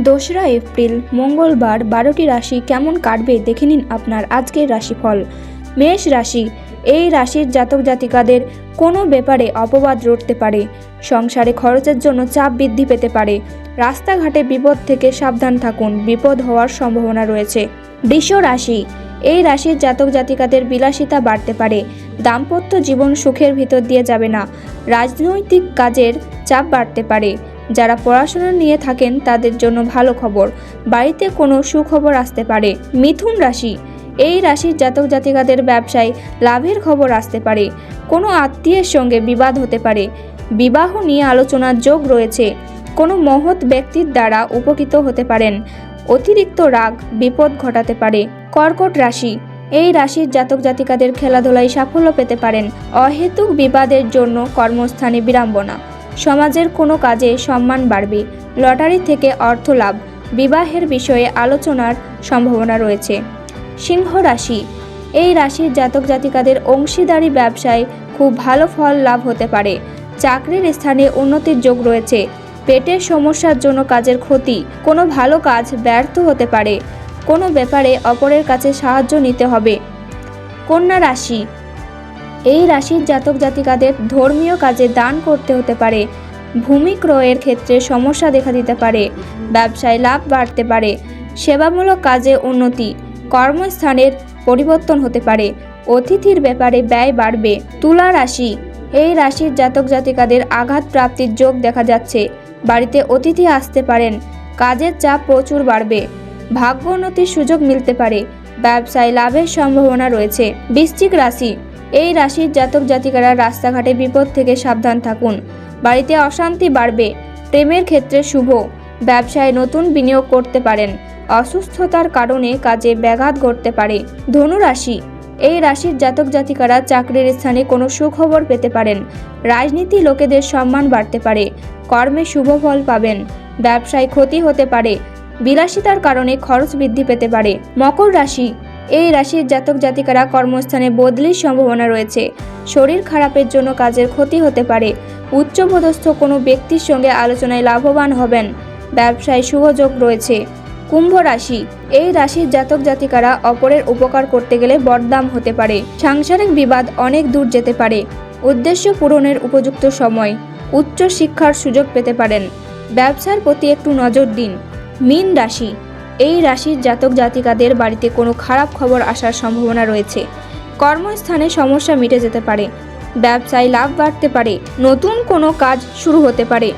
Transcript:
দোসরা এপ্রিল মঙ্গলবার 12টি রাশি কেমন কাটবে দেখে নিন আপনার আজকের রাশিফল। মেষ রাশি, এই রাশির জাতক জাতিকাদের কোনো ব্যাপারে অপবাদ রটতে পারে। সংসারে খরচের জন্য চাপ বৃদ্ধি পেতে পারে। রাস্তাঘাটে বিপদ থেকে সাবধান থাকুন, বিপদ হওয়ার সম্ভাবনা রয়েছে। বৃষ রাশি, এই রাশির জাতক জাতিকাদের বিলাসিতা বাড়তে পারে। দাম্পত্য জীবন সুখের ভিতর দিয়ে যাবে না। রাজনৈতিক কাজের চাপ বাড়তে পারে। যারা পড়াশোনা নিয়ে থাকেন তাদের জন্য ভালো খবর। বাড়িতে কোনো সুখবর আসতে পারে। মিথুন রাশি, এই রাশির জাতক জাতিকাদের ব্যবসায় লাভের খবর আসতে পারে। কোনো আত্মীয়ের সঙ্গে বিবাদ হতে পারে। বিবাহ নিয়ে আলোচনার যোগ রয়েছে। কোনো মহৎ ব্যক্তির দ্বারা উপকৃত হতে পারেন। অতিরিক্ত রাগ বিপদ ঘটাতে পারে। কর্কট রাশি, এই রাশির জাতক জাতিকাদের খেলাধুলায় সাফল্য পেতে পারেন। অহেতুক বিবাদের জন্য কর্মস্থানে বিড়ম্বনা। সমাজের কোনো কাজে সম্মান বাড়বে। লটারি থেকে অর্থ লাভ। বিবাহের বিষয়ে আলোচনার সম্ভাবনা রয়েছে। সিংহ রাশি, এই রাশির জাতক জাতিকাদের অংশীদারি ব্যবসায় খুব ভালো ফল লাভ হতে পারে। চাকরির স্থানে উন্নতির যোগ রয়েছে। পেটের সমস্যার জন্য কাজের ক্ষতি। কোনো ভালো কাজ ব্যর্থ হতে পারে। কোনো ব্যাপারে অপরের কাছে সাহায্য নিতে হবে। কন্যা রাশি, এই রাশির জাতক জাতিকাদের ধর্মীয় কাজে দান করতে হতে পারে। ভূমি ক্রয়ের ক্ষেত্রে সমস্যা দেখা দিতে পারে। ব্যবসায় লাভ বাড়তে পারে। সেবামূলক কাজে উন্নতি। কর্মস্থানের পরিবর্তন হতে পারে। অতিথির ব্যাপারে ব্যয় বাড়বে। তুলা রাশি, এই রাশির জাতক জাতিকাদের আঘাত প্রাপ্তির যোগ দেখা যাচ্ছে। বাড়িতে অতিথি আসতে পারেন। কাজের চাপ প্রচুর বাড়বে। ভাগ্যোন্নতির সুযোগ মিলতে পারে। ব্যবসায় লাভের সম্ভাবনা রয়েছে। বৃশ্চিক রাশি, এই রাশির জাতক জাতিকারা রাস্তাঘাটে বিপদ থেকে সাবধান থাকুন। বাড়িতে অশান্তি বাড়বে। প্রেমের ক্ষেত্রে শুভ। ব্যবসায় নতুন বিনিয়োগ করতে পারেন। অসুস্থতার কারণে কাজে ব্যাঘাত ঘটতে পারে। ধনু রাশি, এই রাশির জাতক জাতিকারা চাকরির স্থানে কোনো সুখবর পেতে পারেন। রাজনীতি লোকেদের সম্মান বাড়তে পারে। কর্মে শুভ ফল পাবেন। ব্যবসায় ক্ষতি হতে পারে। বিলাসিতার কারণে খরচ বৃদ্ধি পেতে পারে। মকর রাশি, এই রাশির জাতক জাতিকারা কর্মস্থানে বদলির সম্ভাবনা রয়েছে। শরীর খারাপের জন্য কাজের ক্ষতি হতে পারে। উচ্চপদস্থ কোনো ব্যক্তির সঙ্গে আলোচনায় লাভবান হবেন। ব্যবসায় শুভযোগ রয়েছে। কুম্ভ রাশি, এই রাশির জাতক জাতিকারা অপরের উপকার করতে গেলে বদনাম হতে পারে। সাংসারিক বিবাদ অনেক দূর যেতে পারে। উদ্দেশ্য পূরণের উপযুক্ত সময়। উচ্চ শিক্ষার সুযোগ পেতে পারেন। ব্যবসার প্রতি একটু নজর দিন। মীন রাশি, এই রাশির জাতক জাতিকাদের বাড়িতে কোনো খারাপ খবর আসার সম্ভাবনা রয়েছে। কর্মস্থানে সমস্যা মিটে যেতে পারে। ব্যবসায় লাভ বাড়তে পারে। নতুন কোনো কাজ শুরু হতে পারে।